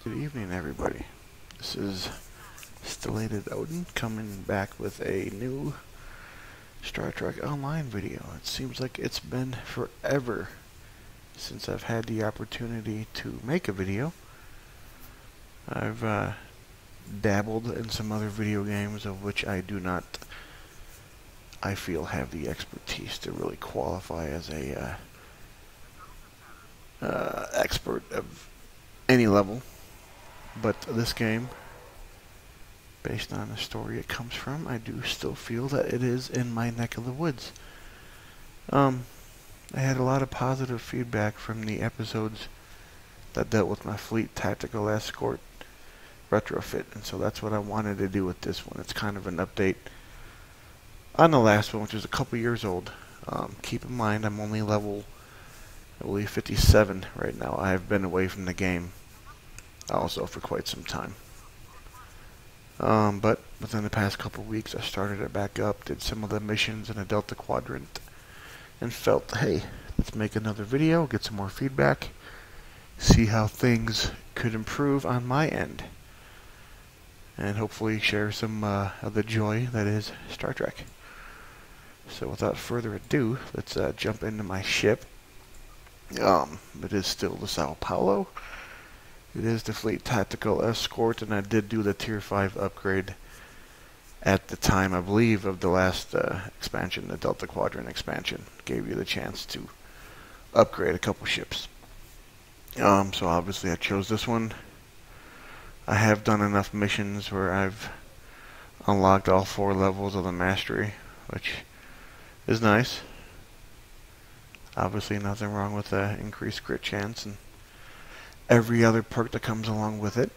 Good evening, everybody. This is Stellated Odin coming back with a new Star Trek Online video. It seems like it's been forever since I've had the opportunity to make a video. I've dabbled in some other video games of which I do not, I feel, have the expertise to really qualify as a expert of any level. But this game, based on the story it comes from, I do still feel that it is in my neck of the woods. I had a lot of positive feedback from the episodes that dealt with my fleet Tactical Escort Retrofit, and so that's what I wanted to do with this one. It's kind of an update on the last one, which is a couple years old. Keep in mind, I'm only level, I believe, 57 right now. I have been away from the game also for quite some time. But within the past couple of weeks, I started it back up, did some of the missions in the Delta Quadrant, and felt, hey, let's make another video, get some more feedback, see how things could improve on my end, and hopefully share some of the joy that is Star Trek. So without further ado, let's jump into my ship. It is still the Sao Paulo. It is the Fleet Tactical Escort, and I did do the Tier 5 upgrade at the time, I believe, of the last expansion, the Delta Quadrant expansion. Gave you the chance to upgrade a couple ships. So obviously I chose this one. I have done enough missions where I've unlocked all 4 levels of the mastery, which is nice. Obviously nothing wrong with the increased crit chance and every other perk that comes along with it.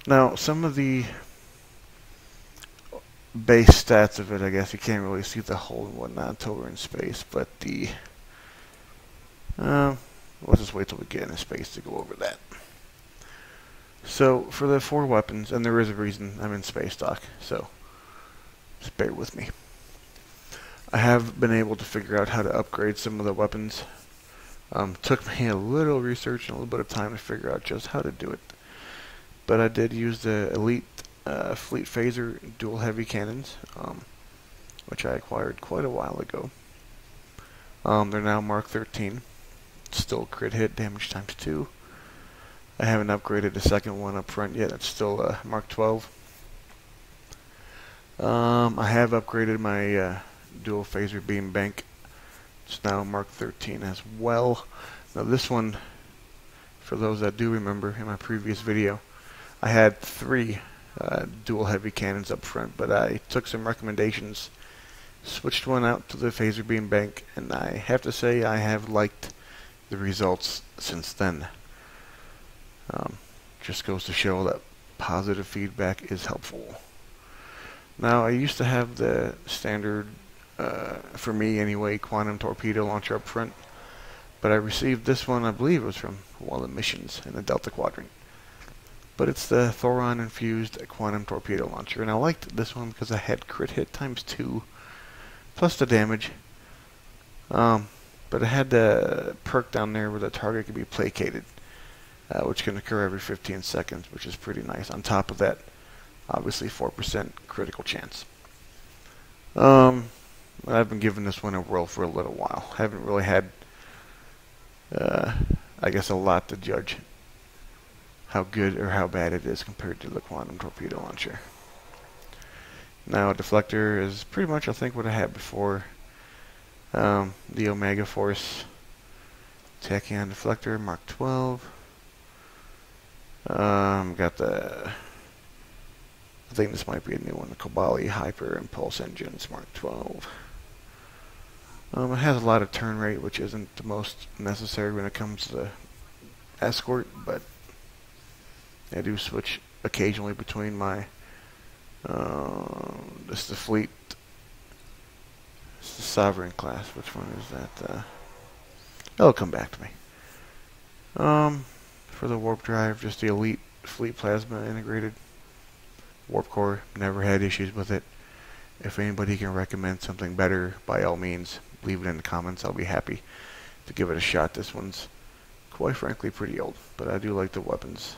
Now, some of the base stats of it, I guess you can't really see the hull and whatnot until we're in space, but the let's just wait till we get into space to go over that. So, for the 4 weapons, and there is a reason I'm in space dock, so just bear with me. I have been able to figure out how to upgrade some of the weapons. Took me a little research and a little bit of time to figure out just how to do it. But I did use the Elite Fleet Phaser dual heavy cannons, which I acquired quite a while ago. They're now Mark 13. Still crit hit, damage times 2. I haven't upgraded the second one up front yet. It's still Mark 12. I have upgraded my dual phaser beam bank. It's now Mark 13 as well. Now this one, for those that do remember in my previous video, I had 3 dual heavy cannons up front, but I took some recommendations, switched one out to the phaser beam bank, and I have to say I have liked the results since then. Just goes to show that positive feedback is helpful. Now, I used to have the standard, for me anyway, quantum torpedo launcher up front, but I received this one, I believe it was from one of the missions in the Delta Quadrant. But it's the Thoron infused quantum torpedo launcher, and I liked this one because I had crit hit times 2 plus the damage. But it had the perk down there where the target could be placated, which can occur every 15 seconds, which is pretty nice. On top of that, obviously 4% critical chance. I've been giving this one a whirl for a little while. Haven't really had, I guess, a lot to judge how good or how bad it is compared to the quantum torpedo launcher. Now, a deflector is pretty much, I think, what I had before. The Omega Force Tachyon deflector, Mark 12. Got the, I think this might be a new one, the Kobali Hyper Impulse Engines, Mark 12. It has a lot of turn rate, which isn't the most necessary when it comes to the escort, but I do switch occasionally between my, this is the fleet, this is the Sovereign class. Which one is that? It'll come back to me. For the warp drive, just the Elite Fleet Plasma integrated warp core. Never had issues with it. If anybody can recommend something better, by all means, leave it in the comments. I'll be happy to give it a shot. This one's quite frankly pretty old, but I do like the weapons.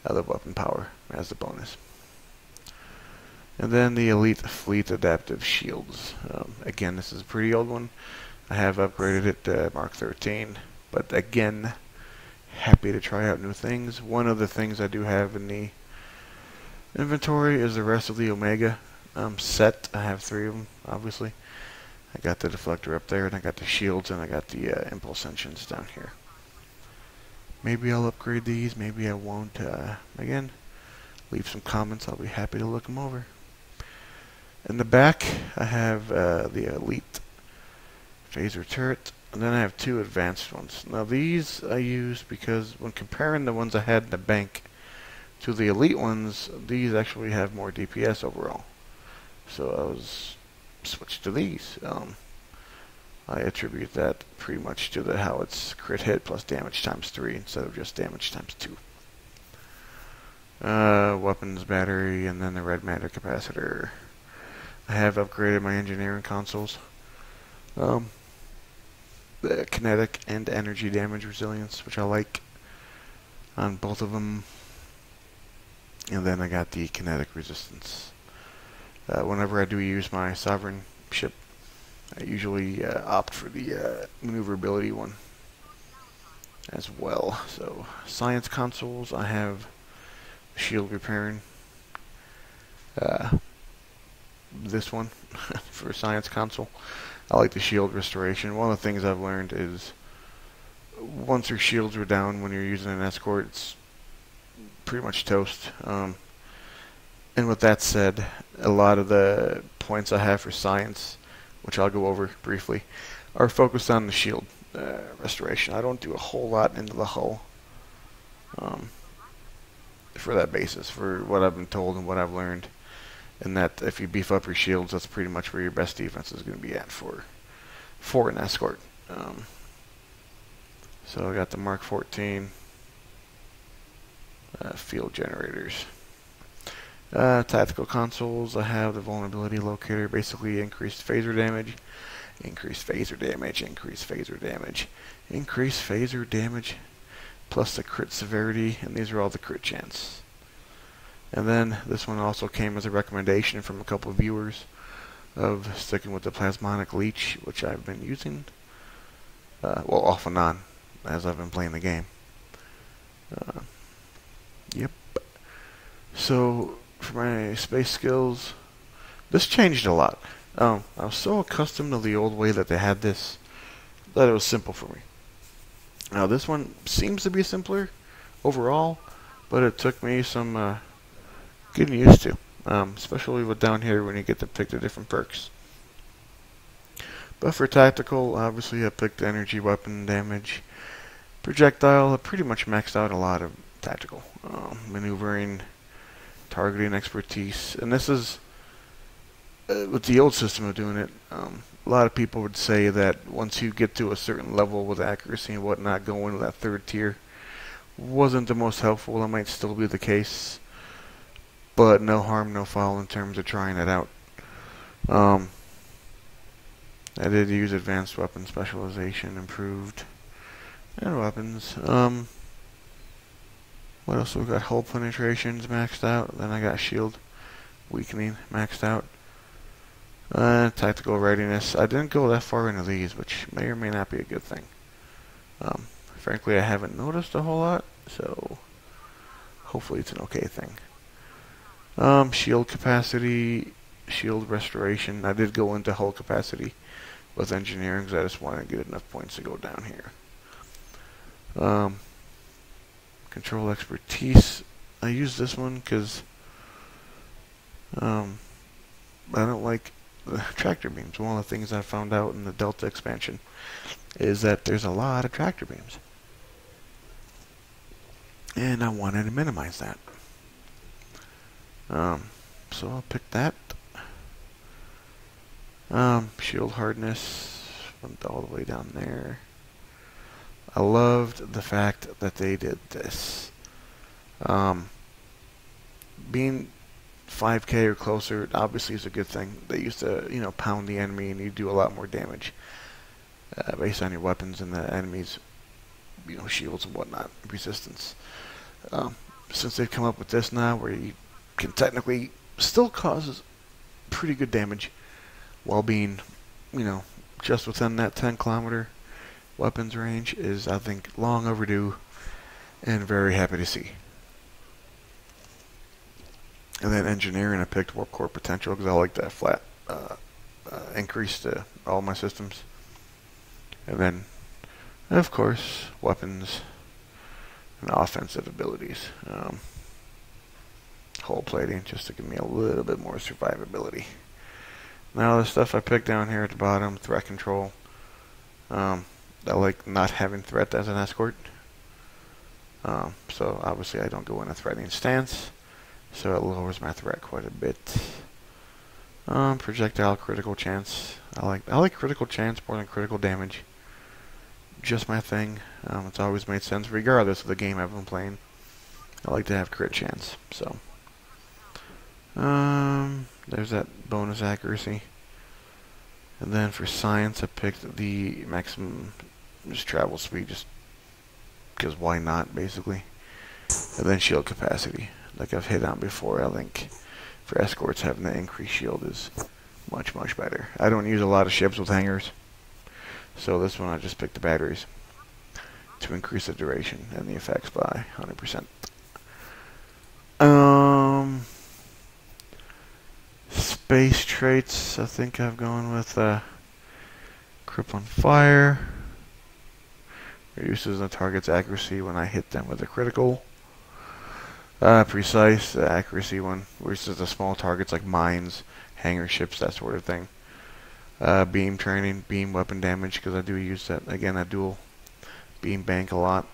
other weapon power as the bonus. And then the Elite Fleet Adaptive Shields. Again, this is a pretty old one. I have upgraded it to Mark 13, but again, happy to try out new things. One of the things I do have in the inventory is the rest of the Omega set. I have 3 of them, obviously. I got the Deflector up there, and I got the shields, and I got the Impulse Engines down here. Maybe I'll upgrade these, maybe I won't. Again, leave some comments. I'll be happy to look them over. In the back, I have the Elite Phaser Turret, and then I have 2 advanced ones. Now these I use because when comparing the ones I had in the bank to the Elite ones, these actually have more DPS overall. So I was switched to these. I attribute that pretty much to how it's crit hit plus damage times 3 instead of just damage times 2. Weapons battery, and then the red matter capacitor. I have upgraded my engineering consoles. The kinetic and energy damage resilience, which I like on both of them. And then I got the kinetic resistance. Whenever I do use my sovereign ship, I usually opt for the maneuverability one as well. So science consoles, I have shield repairing. This one for science console. I like the shield restoration. One of the things I've learned is once your shields are down when you're using an escort, it's pretty much toast. And with that said, a lot of the points I have for science, which I'll go over briefly, are focused on the shield restoration. I don't do a whole lot into the hull for that basis, for what I've been told and what I've learned. And that if you beef up your shields, that's pretty much where your best defense is going to be at for an escort. So I got the Mark 14 field generators. Tactical consoles, I have the vulnerability locator, basically increased phaser damage, increased phaser damage, increased phaser damage, increased phaser damage, plus the crit severity, and these are all the crit chance. And then this one also came as a recommendation from a couple of viewers of sticking with the plasmonic leech, which I've been using, well, off and on as I've been playing the game. Yep. So for my space skills, this changed a lot. I was so accustomed to the old way that they had this that it was simple for me. Now this one seems to be simpler overall, but it took me some getting used to, especially with down here when you get to pick the different perks. But for tactical, obviously I picked energy, weapon damage, projectile. I pretty much maxed out a lot of tactical, maneuvering, targeting expertise, and this is with the old system of doing it. A lot of people would say that once you get to a certain level with accuracy and whatnot, going to that 3rd tier wasn't the most helpful. That might still be the case, but no harm, no foul in terms of trying it out. I did use advanced weapon specialization, improved, and weapons. What else we got? Hull penetrations maxed out. Then I got shield weakening maxed out. Tactical readiness. I didn't go that far into these, which may or may not be a good thing. Frankly, I haven't noticed a whole lot, so hopefully it's an okay thing. Shield capacity, shield restoration. I did go into hull capacity with engineering because I just wanted to get enough points to go down here. Control expertise. I use this one because I don't like the tractor beams. One of the things I found out in the Delta expansion is that there's a lot of tractor beams, and I wanted to minimize that. So I'll pick that. Shield hardness went all the way down there. I loved the fact that they did this. Being 5k or closer obviously is a good thing. They used to, pound the enemy and you do a lot more damage based on your weapons and the enemy's, shields and whatnot, resistance. since they've come up with this now, where you can technically still cause pretty good damage while being, you know, just within that 10-kilometer weapons range, is, I think, long overdue and very happy to see. And then engineering, I picked warp core potential because I like that flat increase to all my systems. And then, of course, weapons and offensive abilities. Hull plating, just to give me a little bit more survivability. Now the stuff I picked down here at the bottom, threat control. I like not having threat as an escort. So obviously I don't go in a threatening stance, so it lowers my threat quite a bit. Projectile critical chance. I like critical chance more than critical damage. Just my thing. It's always made sense regardless of the game I've been playing. I like to have crit chance. So there's that bonus accuracy. And then for science, I picked the maximum just travel speed, just because why not, basically. And then shield capacity, like I've hit on before. I think for escorts, having the increased shield is much, much better. I don't use a lot of ships with hangars, so this one I just picked the batteries to increase the duration and the effects by 100%. Space traits, I think I've gone with crippling fire. Reduces the target's accuracy when I hit them with a critical. Precise, the accuracy one, reduces the small targets like mines, hangar ships, that sort of thing. Beam training, beam weapon damage, because I do use that, again, I dual beam bank a lot.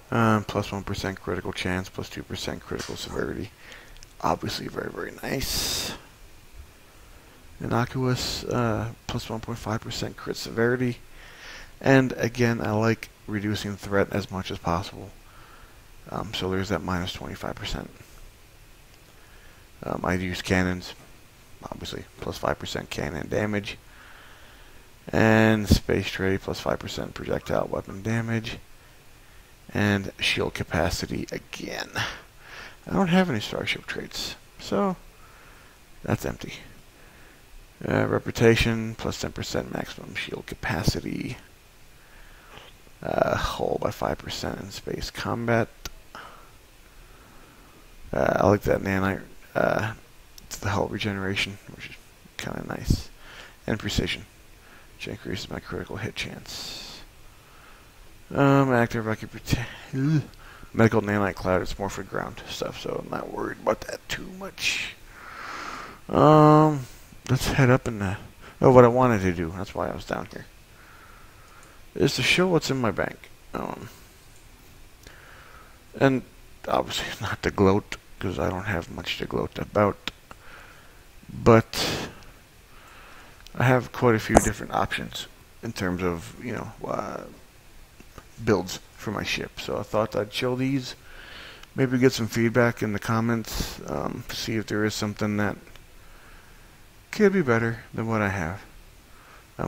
Plus 1% critical chance, plus 2% critical severity. Obviously very, very nice. Innocuous, plus 1.5% crit severity. And again, I like reducing threat as much as possible. So there's that minus 25%. I use cannons, obviously, plus 5% cannon damage. And space tray, plus 5% projectile weapon damage. And shield capacity again. I don't have any starship traits, so that's empty. Reputation, plus 10% maximum shield capacity. Hull by 5% in space combat. I like that nanite. It's the hull regeneration, which is kind of nice. And precision, which increases my critical hit chance. Active medical nanite cloud. It's more for ground stuff, so I'm not worried about that too much. Let's head up and what I wanted to do. That's why I was down here. Is to show what's in my bank. And obviously not to gloat, because I don't have much to gloat about. But I have quite a few different options in terms of, you know, builds for my ship. So I thought I'd show these, maybe get some feedback in the comments, see if there is something that could be better than what I have.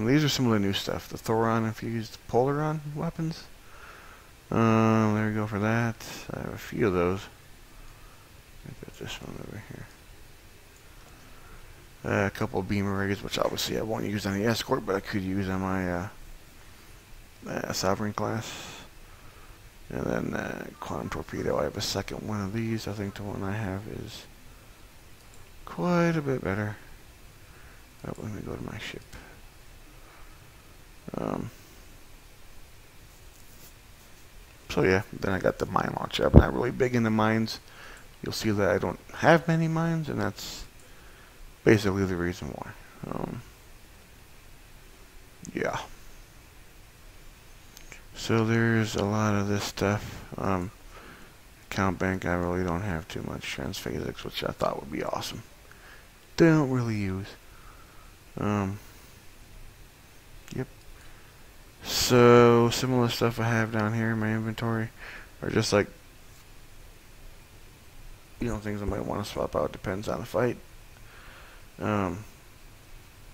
These are some of the new stuff. The Thoron infused Polaron weapons. There we go for that. I have a few of those. I've got this one over here. A couple of beamer rigs, which obviously I won't use on the escort, but I could use on my Sovereign class. And then Quantum Torpedo. I have a second one of these. I think the one I have is quite a bit better. Oh, let me go to my ship. So yeah, then I got the mine launcher. I'm not really big into mines. You'll see that I don't have many mines, and that's basically the reason why. Yeah. So there's a lot of this stuff. Count bank, I really don't have too much. Transphasics, which I thought would be awesome. Don't really use. Yep. So similar stuff I have down here in my inventory are just like, you know, things I might want to swap out. Depends on the fight. I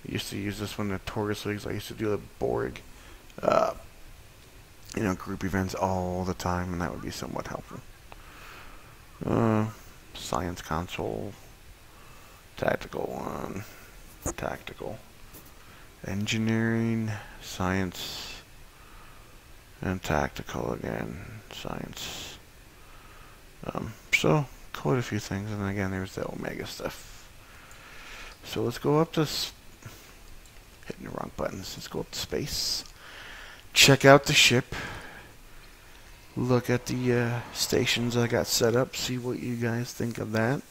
used to use this one in the Taurus leagues. I used to do the Borg group events all the time, and that would be somewhat helpful. Science console, tactical one, tactical, engineering, science, and tactical again, science. So quite a few things, and then again there's the Omega stuff. So let's go up to hitting the wrong buttons. Let's go up to space. Check out the ship. Look at the stations I got set up. See what you guys think of that.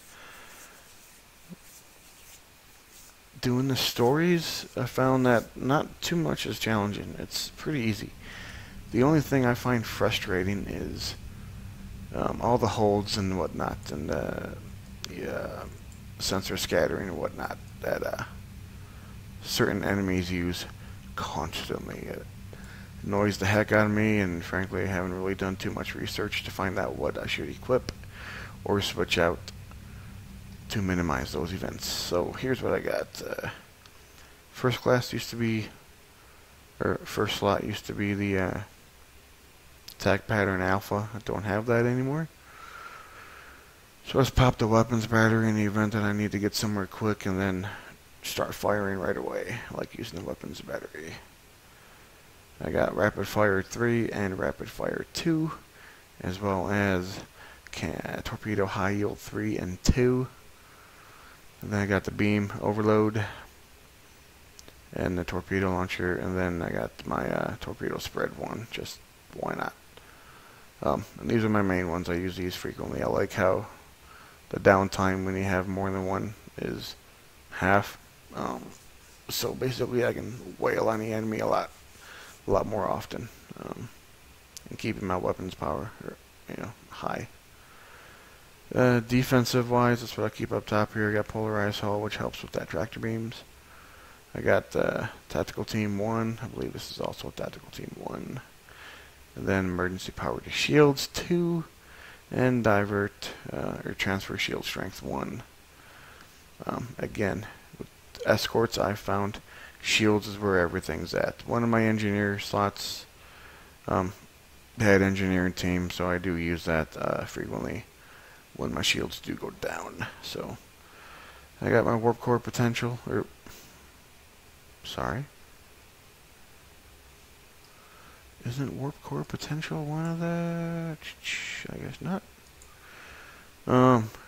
Doing the stories, I found that not too much is challenging. It's pretty easy. The only thing I find frustrating is all the holds and whatnot, and the sensor scattering and whatnot that certain enemies use constantly. It annoys the heck out of me, and frankly I haven't really done too much research to find out what I should equip or switch out to minimize those events. So here's what I got. First slot used to be the attack pattern alpha. I don't have that anymore. So let's pop the weapons battery in the event that I need to get somewhere quick, and then start firing right away, like using the weapons battery. I got rapid fire 3 and rapid fire 2, as well as torpedo high yield 3 and 2. And then I got the beam overload and the torpedo launcher, and then I got my torpedo spread 1. Just why not? And these are my main ones. I use these frequently. I like how the downtime when you have more than one is half. So basically I can wail on the enemy a lot more often, and keeping my weapons power high. Defensive wise, that's what I keep up top here. I got polarized hull, which helps with that tractor beams. I got tactical team 1. I believe this is also tactical team 1. And then emergency power to shields 2, and divert or transfer shield strength 1. Again, with escorts, I found shields is where everything's at. One of my engineer slots had engineering team, so I do use that frequently when my shields do go down. So I got my warp core potential, isn't warp core potential one of the? I guess not.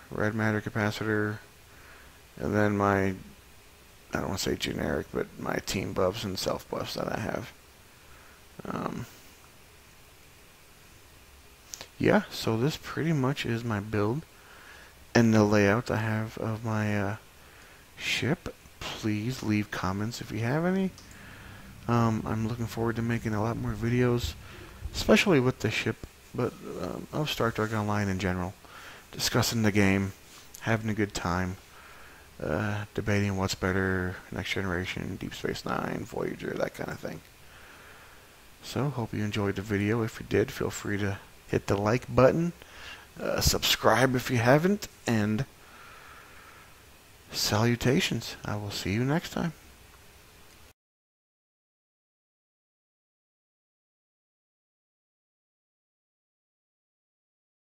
Red matter capacitor, and then my, I don't want to say generic, but my team buffs and self buffs that I have. Yeah, so this pretty much is my build and the layout I have of my ship. Please leave comments if you have any. I'm looking forward to making a lot more videos, especially with the ship, but of Star Trek Online in general, discussing the game, having a good time, debating what's better, Next Generation, Deep Space Nine, Voyager, that kind of thing. So, hope you enjoyed the video. If you did, feel free to hit the like button, subscribe if you haven't, and salutations. I will see you next time.